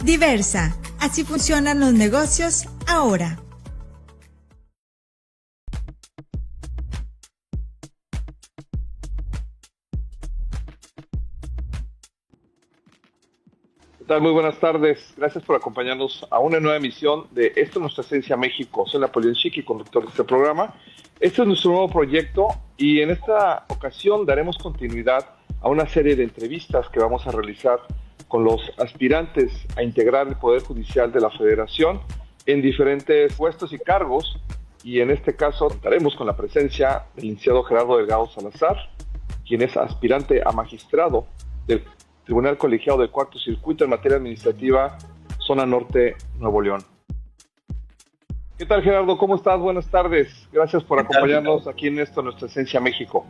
Diversa. Así funcionan los negocios ahora. ¿Qué tal? Muy buenas tardes. Gracias por acompañarnos a una nueva emisión de Esto es Nuestra Esencia México. Soy Napoleón Chiqui, conductor de este programa. Este es nuestro nuevo proyecto y en esta ocasión daremos continuidad a una serie de entrevistas que vamos a realizar con los aspirantes a integrar el Poder Judicial de la Federación en diferentes puestos y cargos. Y en este caso contaremos con la presencia del licenciado Gerardo Delgado Salazar, quien es aspirante a magistrado del Tribunal Colegiado del Cuarto Circuito en materia administrativa, Zona Norte, Nuevo León. ¿Qué tal, Gerardo? ¿Cómo estás? Buenas tardes. Gracias por acompañarnos aquí en esto, Nuestra Esencia México.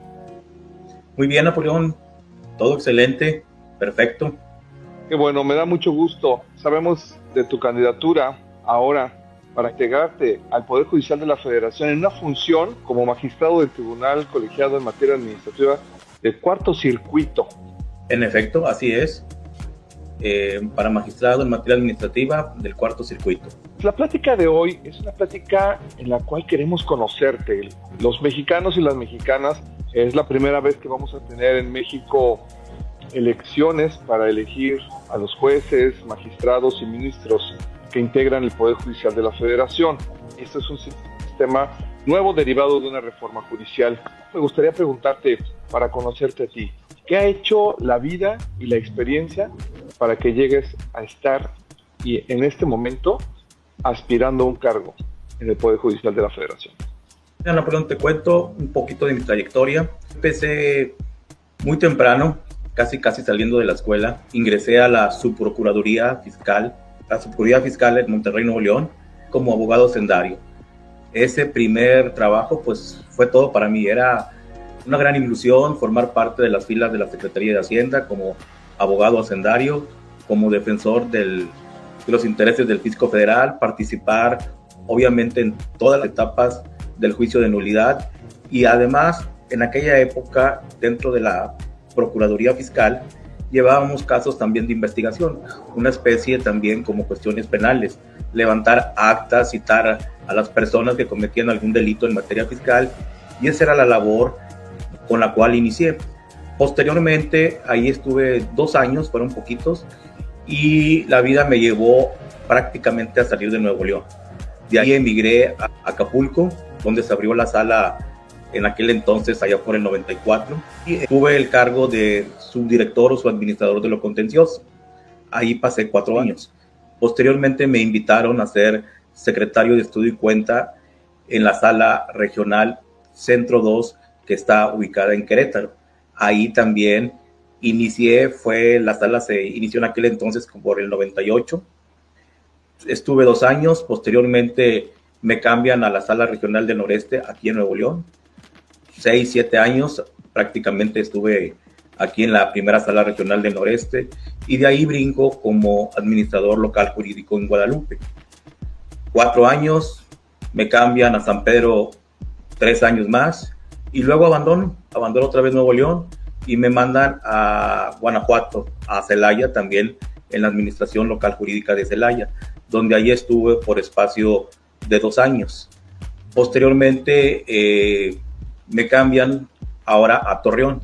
Muy bien, Napoleón. Todo excelente. Perfecto. Qué bueno, me da mucho gusto. Sabemos de tu candidatura ahora para integrarte al Poder Judicial de la Federación en una función como magistrado del Tribunal Colegiado en materia administrativa del Cuarto Circuito. En efecto, así es. Para magistrado en materia administrativa del Cuarto Circuito. La plática de hoy es una plática en la cual queremos conocerte. Los mexicanos y las mexicanas, es la primera vez que vamos a tener en México elecciones para elegir a los jueces, magistrados y ministros que integran el Poder Judicial de la Federación. Este es un sistema nuevo derivado de una reforma judicial. Me gustaría preguntarte, para conocerte a ti, ¿qué ha hecho la vida y la experiencia para que llegues a estar y en este momento aspirando a un cargo en el Poder Judicial de la Federación? Napoleón, te cuento un poquito de mi trayectoria. Empecé muy temprano, casi saliendo de la escuela. Ingresé a la Subprocuraduría Fiscal en Monterrey, Nuevo León, como abogado hacendario. Ese primer trabajo, pues, fue todo para mí. Era una gran ilusión formar parte de las filas de la Secretaría de Hacienda como abogado hacendario, como defensor de los intereses del Fisco Federal, participar obviamente en todas las etapas del juicio de nulidad y además en aquella época dentro de la Procuraduría Fiscal llevábamos casos también de investigación, una especie también como cuestiones penales, levantar actas, citar a las personas que cometían algún delito en materia fiscal y esa era la labor con la cual inicié. Posteriormente, ahí estuve 2 años, fueron poquitos, y la vida me llevó prácticamente a salir de Nuevo León. De ahí emigré a Acapulco, donde se abrió la sala en aquel entonces, allá por el 94, y tuve el cargo de subdirector o subadministrador de lo contencioso. Ahí pasé 4 años. Posteriormente me invitaron a ser secretario de estudio y cuenta en la sala regional Centro 2, que está ubicada en Querétaro. Ahí también la sala se inició en aquel entonces por el 98. Estuve 2 años, posteriormente me cambian a la sala regional del noreste, aquí en Nuevo León. 6, 7 años prácticamente estuve aquí en la primera sala regional del noreste y de ahí brinco como administrador local jurídico en Guadalupe. 4 años, me cambian a San Pedro 3 años más y luego abandono otra vez Nuevo León y me mandan a Guanajuato, a Celaya también en la administración local jurídica de Celaya, donde ahí estuve por espacio de 2 años. Posteriormente me cambian ahora a Torreón.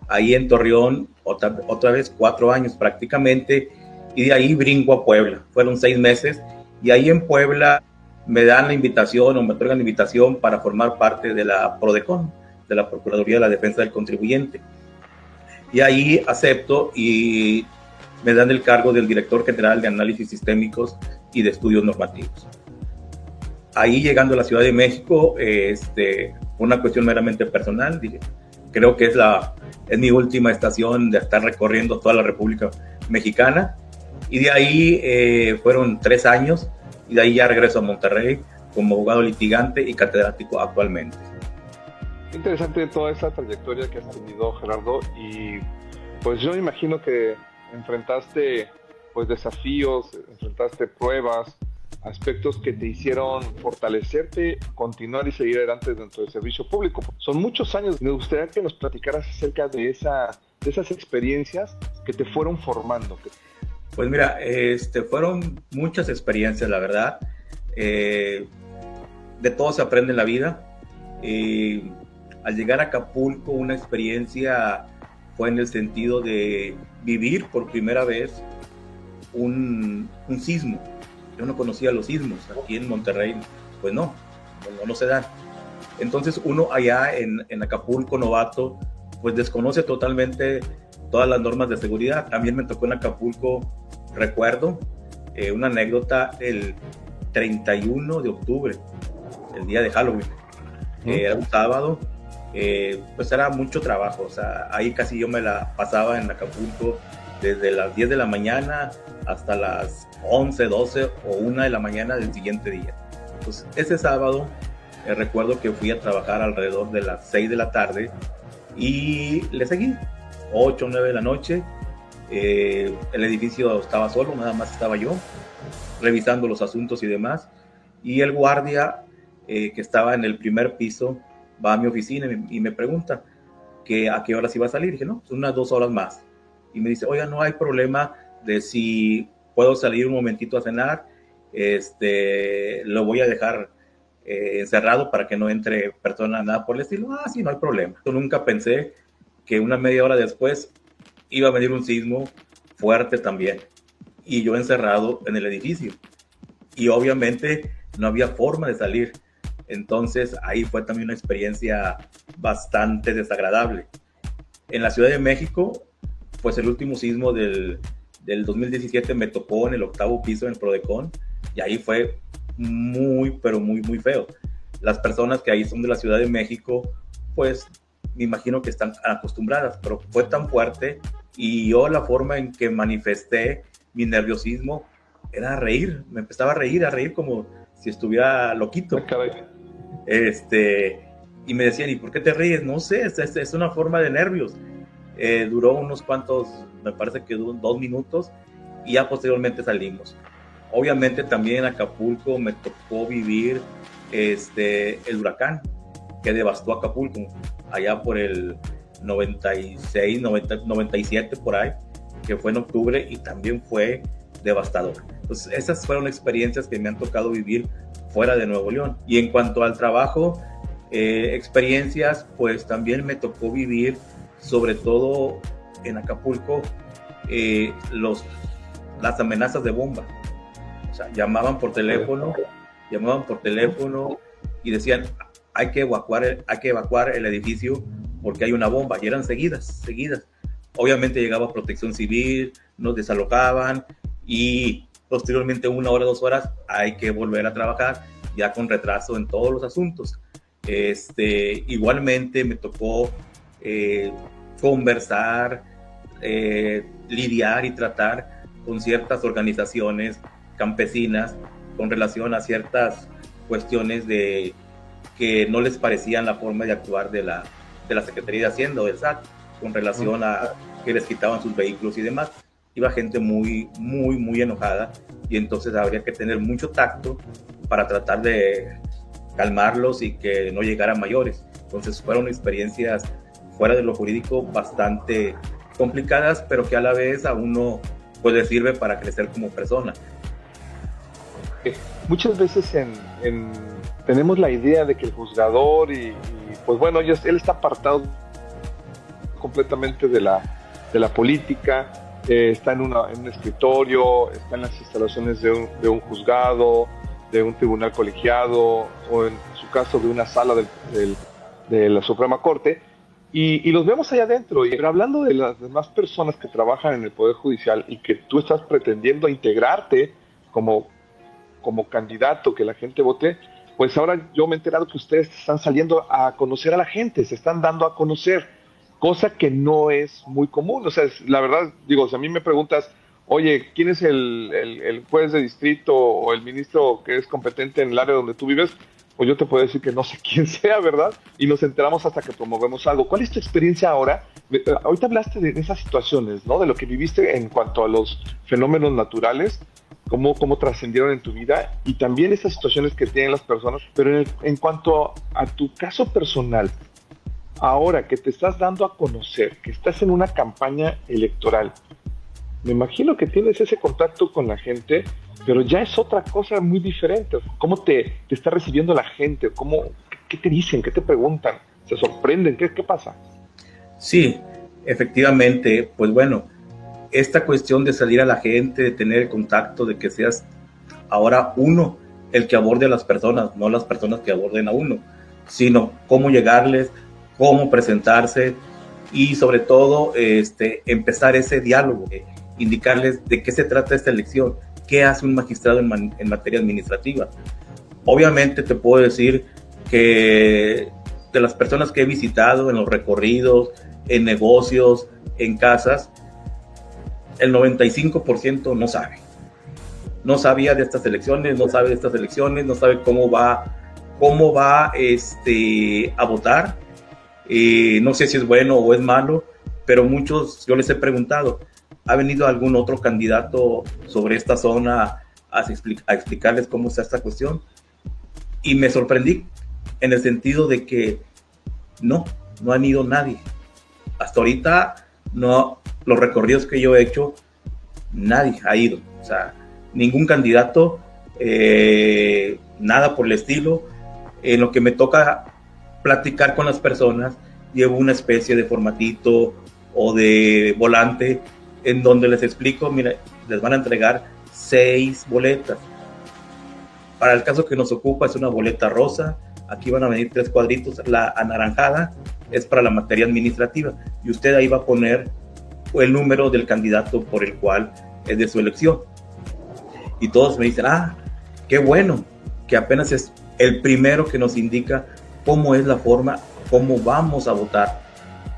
Ahí en Torreón otra vez 4 años prácticamente y de ahí brinco a Puebla. Fueron 6 meses y ahí en Puebla me dan la invitación o me otorgan la invitación para formar parte de la PRODECON, de la Procuraduría de la Defensa del Contribuyente. Y ahí acepto y me dan el cargo del director general de análisis sistémicos y de estudios normativos. Ahí llegando a la Ciudad de México, una cuestión meramente personal, creo que es mi última estación de estar recorriendo toda la República Mexicana y de ahí fueron 3 años y de ahí ya regreso a Monterrey como abogado litigante y catedrático actualmente. Interesante toda esa trayectoria que has tenido, Gerardo, y pues yo me imagino que enfrentaste pues desafíos, enfrentaste pruebas, aspectos que te hicieron fortalecerte, continuar y seguir adelante dentro del servicio público. Son muchos años. Me gustaría que nos platicaras acerca de esas experiencias que te fueron formando. Pues mira, fueron muchas experiencias, la verdad. De todo se aprende en la vida. Al llegar a Acapulco, una experiencia fue en el sentido de vivir por primera vez un sismo. Yo no conocía los sismos. Aquí en Monterrey, pues no se dan. Entonces uno allá en Acapulco, novato, pues desconoce totalmente todas las normas de seguridad. También me tocó en Acapulco, recuerdo una anécdota el 31 de octubre, el día de Halloween. Era un sábado, pues era mucho trabajo, o sea, ahí casi yo me la pasaba en Acapulco desde las 10 de la mañana hasta las 11, 12 o 1 de la mañana del siguiente día. Pues ese sábado recuerdo que fui a trabajar alrededor de las 6 de la tarde y le seguí 8 o 9 de la noche. El edificio estaba solo, nada más estaba yo revisando los asuntos y demás, y el guardia que estaba en el primer piso va a mi oficina y me pregunta que a qué horas iba a salir. Dije, no, unas 2 horas más. Y me dice, oiga, no hay problema de si puedo salir un momentito a cenar, lo voy a dejar encerrado para que no entre persona, nada por el estilo. Ah, sí, no hay problema. Yo nunca pensé que una media hora después iba a venir un sismo fuerte también, y yo encerrado en el edificio, y obviamente no había forma de salir. Entonces ahí fue también una experiencia bastante desagradable. En la Ciudad de México, pues el último sismo del 2017 me tocó en el 8º piso en el Prodecon, y ahí fue muy, pero muy, muy feo. Las personas que ahí son de la Ciudad de México, pues me imagino que están acostumbradas, pero fue tan fuerte, y yo la forma en que manifesté mi nerviosismo era reír. Me empezaba a reír como si estuviera loquito. Y me decían, ¿y por qué te ríes? No sé, es una forma de nervios. Duró unos cuantos, me parece que duró 2 minutos, y ya posteriormente salimos. Obviamente también en Acapulco me tocó vivir el huracán que devastó Acapulco allá por el 96, 97 por ahí, que fue en octubre, y también fue devastador. Entonces esas fueron experiencias que me han tocado vivir fuera de Nuevo León. Y en cuanto al trabajo, experiencias, pues también me tocó vivir, sobre todo en Acapulco, las amenazas de bomba. O sea, llamaban por teléfono y decían, hay que evacuar el edificio porque hay una bomba, y eran seguidas. Obviamente llegaba Protección Civil, nos desalojaban, y posteriormente 1 hora, 2 horas hay que volver a trabajar, ya con retraso en todos los asuntos. Igualmente me tocó conversar, lidiar y tratar con ciertas organizaciones campesinas con relación a ciertas cuestiones de que no les parecían la forma de actuar de la Secretaría de Hacienda o del SAT, con relación a que les quitaban sus vehículos y demás. Iba gente muy, muy, muy enojada, y entonces habría que tener mucho tacto para tratar de calmarlos y que no llegara a mayores. Entonces fueron experiencias fuera de lo jurídico bastante complicadas, pero que a la vez a uno pues le sirve para crecer como persona. Muchas veces tenemos la idea de que el juzgador pues bueno, él está apartado completamente de la política, está en un escritorio, está en las instalaciones de un juzgado, de un tribunal colegiado, o en su caso de una sala de la Suprema Corte, y los vemos allá adentro. Pero hablando de las demás personas que trabajan en el Poder Judicial y que tú estás pretendiendo integrarte como candidato, que la gente vote, pues ahora yo me he enterado que ustedes están saliendo a conocer a la gente, se están dando a conocer, cosa que no es muy común. O sea, la verdad, digo, si a mí me preguntas, oye, ¿quién es el juez de distrito o el ministro que es competente en el área donde tú vives? Pues yo te puedo decir que no sé quién sea, ¿verdad? Y nos enteramos hasta que promovemos algo. ¿Cuál es tu experiencia ahora? Ahorita hablaste de esas situaciones, ¿no? De lo que viviste en cuanto a los fenómenos naturales, cómo trascendieron en tu vida, y también esas situaciones que tienen las personas. Pero en cuanto a tu caso personal, ahora que te estás dando a conocer, que estás en una campaña electoral, me imagino que tienes ese contacto con la gente, pero ya es otra cosa muy diferente. ¿Cómo te está recibiendo la gente? ¿Qué te dicen? ¿Qué te preguntan? ¿Se sorprenden? ¿Qué pasa? Sí, efectivamente, pues bueno, esta cuestión de salir a la gente, de tener el contacto, de que seas ahora uno el que aborde a las personas, no las personas que aborden a uno, sino cómo llegarles, cómo presentarse y sobre todo empezar ese diálogo, indicarles de qué se trata esta elección, qué hace un magistrado en materia administrativa. Obviamente te puedo decir que de las personas que he visitado en los recorridos, en negocios, en casas, el 95% no sabe. No sabía de estas elecciones, no sabe de estas elecciones, no sabe cómo va a votar. No sé si es bueno o es malo, pero muchos, yo les he preguntado, ¿ha venido algún otro candidato sobre esta zona a explicarles cómo está esta cuestión? Y me sorprendí en el sentido de que no han ido nadie. Hasta ahorita, no, los recorridos que yo he hecho, nadie ha ido. O sea, ningún candidato, nada por el estilo. En lo que me toca platicar con las personas, llevo una especie de formatito o de volante en donde les explico, mira, les van a entregar 6 boletas. Para el caso que nos ocupa es una boleta rosa, aquí van a venir 3 cuadritos, la anaranjada es para la materia administrativa y usted ahí va a poner el número del candidato por el cual es de su elección. Y todos me dicen, qué bueno, que apenas es el primero que nos indica cómo es la forma, cómo vamos a votar.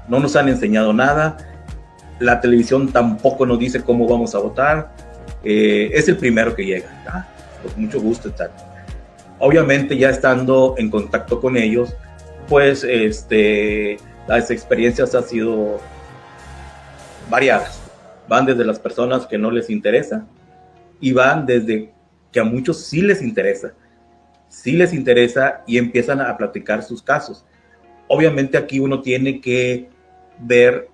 No nos han enseñado nada, la televisión tampoco nos dice cómo vamos a votar, es el primero que llega. Pues mucho gusto estar. Obviamente ya estando en contacto con ellos, pues las experiencias han sido variadas. Van desde las personas que no les interesa y van desde que a muchos sí les interesa y empiezan a platicar sus casos. Obviamente aquí uno tiene que ver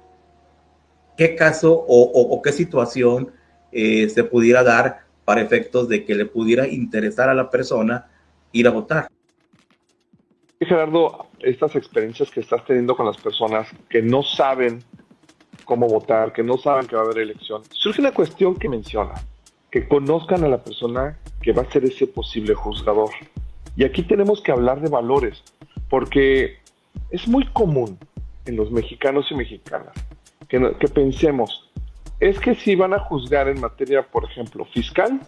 qué caso o qué situación se pudiera dar para efectos de que le pudiera interesar a la persona ir a votar. Gerardo, estas experiencias que estás teniendo con las personas que no saben cómo votar, que no saben que va a haber elección, surge una cuestión que menciona, que conozcan a la persona que va a ser ese posible juzgador. Y aquí tenemos que hablar de valores, porque es muy común en los mexicanos y mexicanas que pensemos, es que si van a juzgar en materia, por ejemplo, fiscal,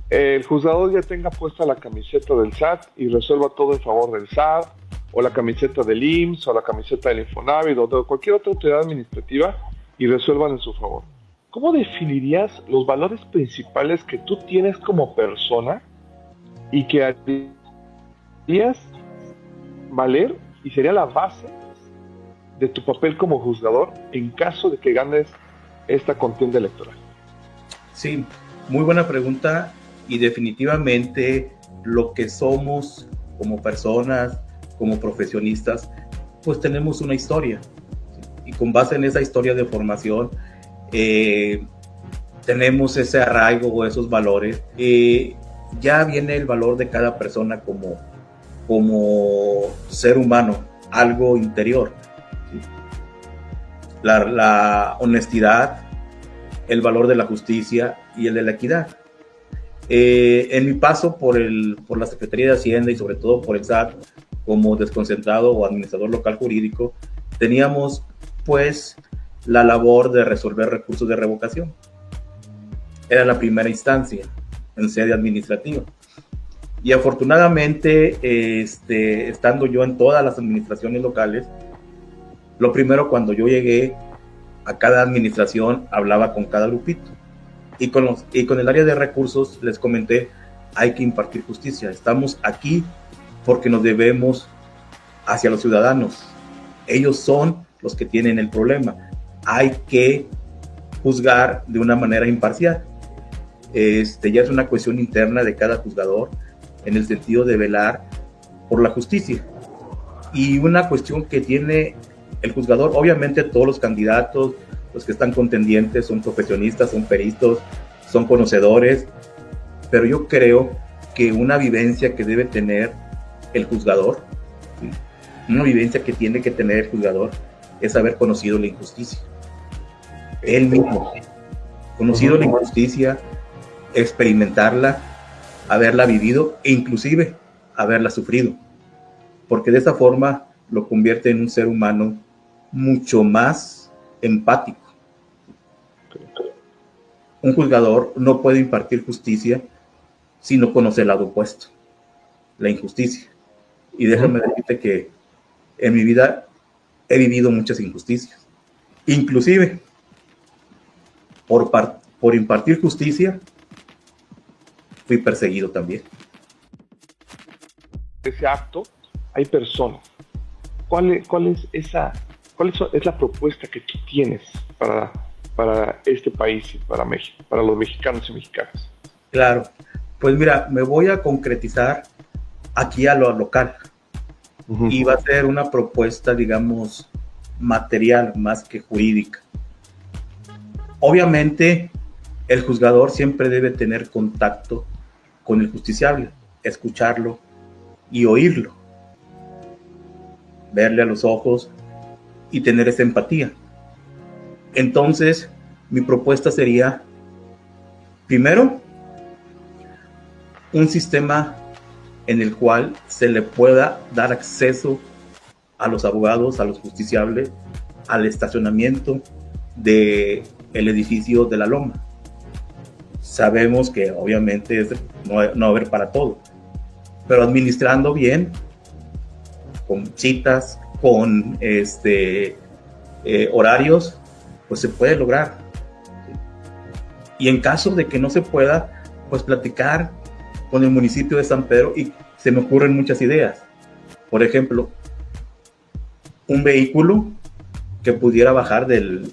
el juzgador ya tenga puesta la camiseta del SAT y resuelva todo en favor del SAT, o la camiseta del IMSS, o la camiseta del Infonavit, o de cualquier otra autoridad administrativa, y resuelvan en su favor. ¿Cómo definirías los valores principales que tú tienes como persona y que harías valer y sería la base de tu papel como juzgador en caso de que ganes esta contienda electoral? Sí, muy buena pregunta y definitivamente lo que somos como personas, como profesionistas, pues tenemos una historia y con base en esa historia de formación tenemos ese arraigo o esos valores. Ya viene el valor de cada persona como ser humano, algo interior. ¿Sí? La honestidad, el valor de la justicia y el de la equidad. En mi paso por la Secretaría de Hacienda y sobre todo por el SAT como desconcentrado o administrador local jurídico, teníamos pues la labor de resolver recursos de revocación. Era la primera instancia en sede administrativa. Y afortunadamente, estando yo en todas las administraciones locales, lo primero cuando yo llegué a cada administración hablaba con cada grupito. Y con el área de recursos les comenté, hay que impartir justicia. Estamos aquí porque nos debemos hacia los ciudadanos. Ellos son los que tienen el problema. Hay que juzgar de una manera imparcial. Ya es una cuestión interna de cada juzgador en el sentido de velar por la justicia. Y una cuestión que tiene el juzgador, obviamente todos los candidatos, los que están contendientes son profesionistas, son peritos, son conocedores, pero yo creo que una vivencia que debe tener el juzgador, ¿sí? Una vivencia que tiene que tener el juzgador es haber conocido la injusticia. Él mismo, conocido la injusticia, experimentarla, haberla vivido e inclusive haberla sufrido, porque de esa forma lo convierte en un ser humano mucho más empático. Un juzgador no puede impartir justicia si no conoce el lado opuesto, la injusticia. Y déjame decirte que en mi vida he vivido muchas injusticias, inclusive por impartir justicia fui perseguido también. Ese acto, hay personas. ¿Cuál es la propuesta que tú tienes para este país y para México, para los mexicanos y mexicanas? Claro, pues mira, me voy a concretizar aquí a lo local. Y va a ser una propuesta, digamos, material más que jurídica. Obviamente, el juzgador siempre debe tener contacto con el justiciable, escucharlo y oírlo, verle a los ojos y tener esa empatía. Entonces, mi propuesta sería, primero, un sistema en el cual se le pueda dar acceso a los abogados, a los justiciables, al estacionamiento del edificio de la Loma. Sabemos que obviamente no va a haber para todo, pero administrando bien, con citas, con horarios, pues se puede lograr. Y en caso de que no se pueda, pues platicar con el municipio de San Pedro y se me ocurren muchas ideas. Por ejemplo, un vehículo que pudiera bajar de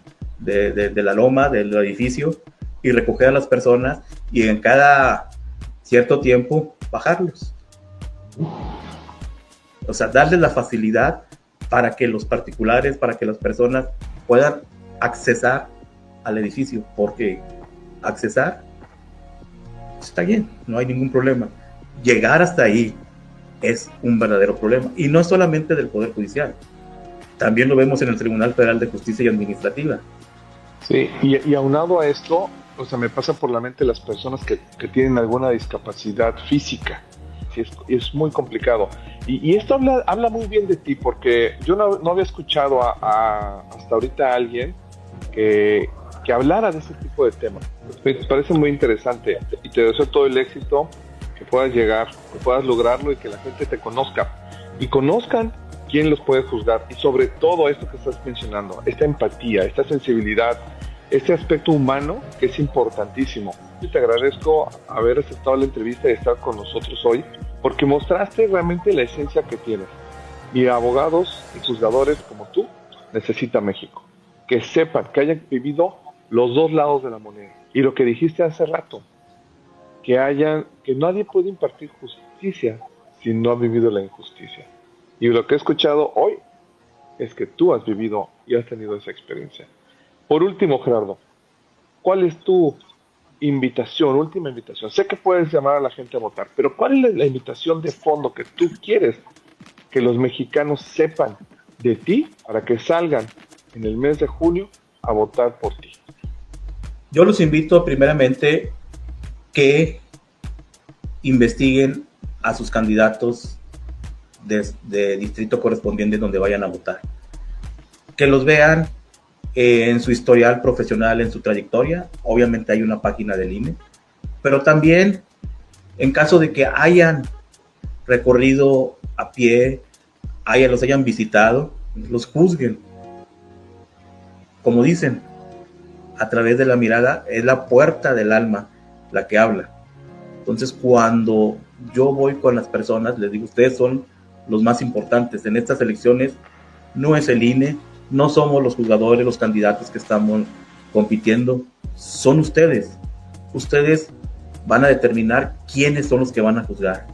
la loma, del edificio, y recoger a las personas y en cada cierto tiempo bajarlos. O sea, darles la facilidad para que los particulares, para que las personas puedan accesar al edificio, porque accesar está bien, no hay ningún problema. Llegar hasta ahí es un verdadero problema, y no solamente del Poder Judicial, también lo vemos en el Tribunal Federal de Justicia y Administrativa. Sí, y aunado a esto, o sea, me pasa por la mente las personas que tienen alguna discapacidad física. Sí, es muy complicado. Y esto habla muy bien de ti, porque yo no había escuchado hasta ahorita a alguien que hablara de ese tipo de temas. Me parece muy interesante y te deseo todo el éxito, que puedas llegar, que puedas lograrlo y que la gente te conozca y conozcan quién los puede juzgar, y sobre todo esto que estás mencionando, esta empatía, esta sensibilidad, este aspecto humano que es importantísimo. Yo te agradezco haber aceptado la entrevista y estar con nosotros hoy, porque mostraste realmente la esencia que tienes. Y abogados y juzgadores como tú necesita México, que sepan, que hayan vivido los dos lados de la moneda. Y lo que dijiste hace rato, que nadie puede impartir justicia si no ha vivido la injusticia. Y lo que he escuchado hoy es que tú has vivido y has tenido esa experiencia. Por último, Gerardo, ¿cuál es tu última invitación? Sé que puedes llamar a la gente a votar, pero ¿cuál es la invitación de fondo que tú quieres que los mexicanos sepan de ti para que salgan en el mes de junio a votar por ti? Yo los invito primeramente que investiguen a sus candidatos de distrito correspondiente donde vayan a votar, que los vean en su historial profesional, en su trayectoria. Obviamente hay una página del INE, pero también en caso de que hayan recorrido a pie, los hayan visitado, los juzguen. Como dicen, a través de la mirada es la puerta del alma la que habla. Entonces, cuando yo voy con las personas, les digo, ustedes son los más importantes en estas elecciones. No es el INE, no somos los juzgadores, los candidatos que estamos compitiendo, son ustedes. Ustedes van a determinar quiénes son los que van a juzgar.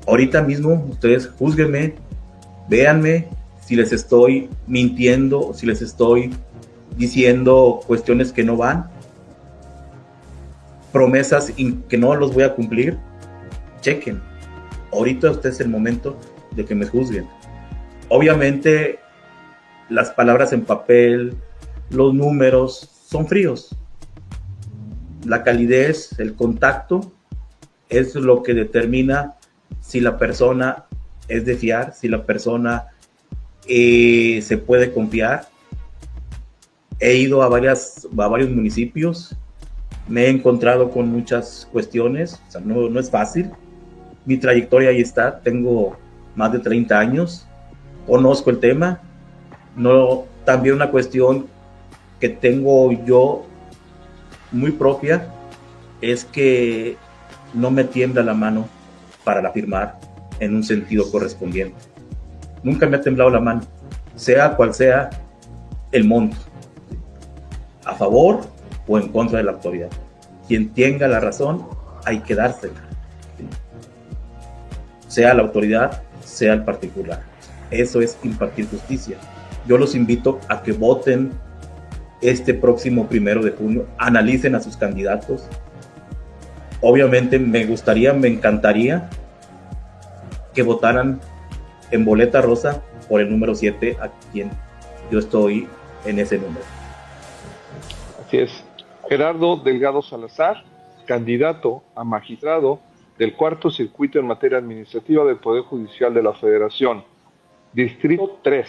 Ahorita mismo ustedes júzguenme, véanme, si les estoy mintiendo, si les estoy diciendo cuestiones que no van, promesas que no los voy a cumplir. Chequen. Ahorita este es el momento de que me juzguen. Obviamente, las palabras en papel, los números son fríos. La calidez, el contacto, es lo que determina si la persona es de fiar, si la persona se puede confiar. He ido a varios municipios, me he encontrado con muchas cuestiones, o sea, no es fácil. Mi trayectoria ahí está, tengo más de 30 años, conozco el tema. No, también una cuestión que tengo yo muy propia es que no me tiembla la mano para firmar en un sentido correspondiente. Nunca me ha temblado la mano, sea cual sea el monto, a favor o en contra de la autoridad. Quien tenga la razón, hay que dársela, sea la autoridad, sea el particular. Eso es impartir justicia. Yo los invito a que voten este próximo 1 de junio, analicen a sus candidatos. Obviamente me encantaría que votaran en boleta rosa por el número 7, a quien yo estoy en ese número. Así es. Gerardo Delgado Salazar, candidato a magistrado del Cuarto Circuito en materia administrativa del Poder Judicial de la Federación, Distrito 3.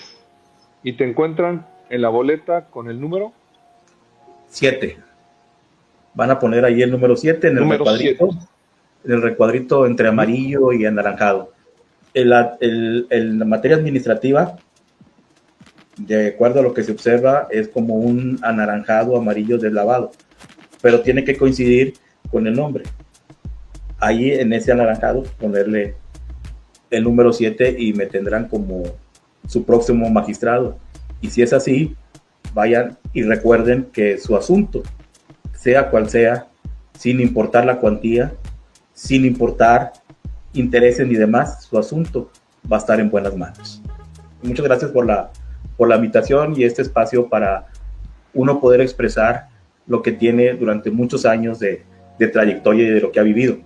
Y te encuentran en la boleta con el número 7. Van a poner ahí el número 7 en el recuadrito entre amarillo y anaranjado. En la materia administrativa, de acuerdo a lo que se observa, es como un anaranjado amarillo deslavado, pero tiene que coincidir con el nombre. Ahí en ese anaranjado ponerle el número 7 y me tendrán como su próximo magistrado. Y si es así, vayan y recuerden que su asunto, sea cual sea, sin importar la cuantía, sin importar intereses ni demás, su asunto va a estar en buenas manos. Muchas gracias por la invitación y este espacio para uno poder expresar lo que tiene durante muchos años de trayectoria y de lo que ha vivido.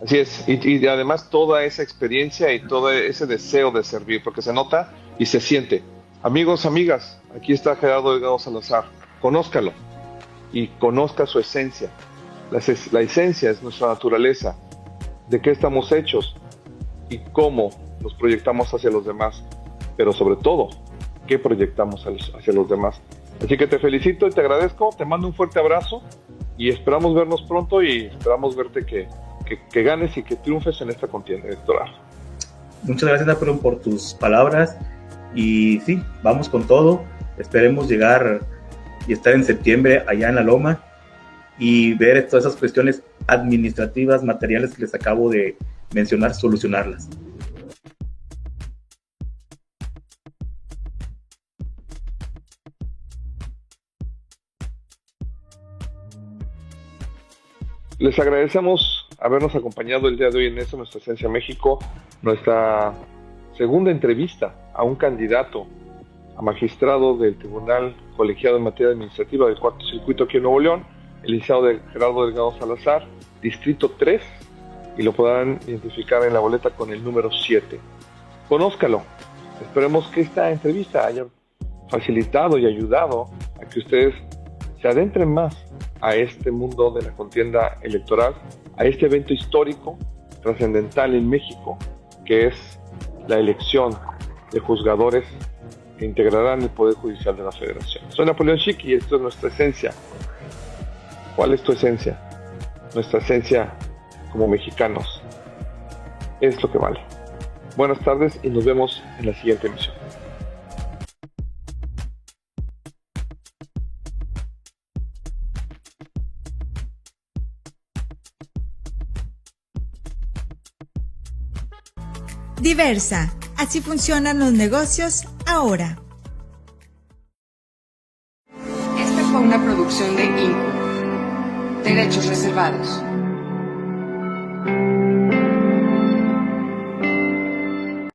Así es, y además toda esa experiencia y todo ese deseo de servir, porque se nota y se siente. Amigos, amigas, aquí está Gerardo Delgado Salazar, conózcalo y conozca su esencia. La esencia es nuestra naturaleza, de qué estamos hechos y cómo nos proyectamos hacia los demás, pero sobre todo, qué proyectamos hacia los demás. Así que te felicito y te agradezco, te mando un fuerte abrazo y esperamos vernos pronto y esperamos verte que ganes y que triunfes en esta contienda electoral. Muchas gracias, Napoleón, por tus palabras y sí, vamos con todo. Esperemos llegar y estar en septiembre allá en la Loma y ver todas esas cuestiones administrativas, materiales que les acabo de mencionar, solucionarlas. Les agradecemos habernos acompañado el día de hoy en eso, Nuestra Esencia México, nuestra segunda entrevista a un candidato a magistrado del Tribunal Colegiado en Materia Administrativa del Cuarto Circuito aquí en Nuevo León, el licenciado Gerardo Delgado Salazar, Distrito 3, y lo podrán identificar en la boleta con el número 7. Conózcalo. Esperemos que esta entrevista haya facilitado y ayudado a que ustedes se adentren más a este mundo de la contienda electoral, a este evento histórico, trascendental en México, que es la elección de juzgadores que integrarán el Poder Judicial de la Federación. Soy Napoleón Chiqui y esto es Nuestra Esencia. ¿Cuál es tu esencia? Nuestra esencia como mexicanos es lo que vale. Buenas tardes y nos vemos en la siguiente emisión. Diversa. Así funcionan los negocios ahora. Esta fue una producción de Inco. Derechos reservados.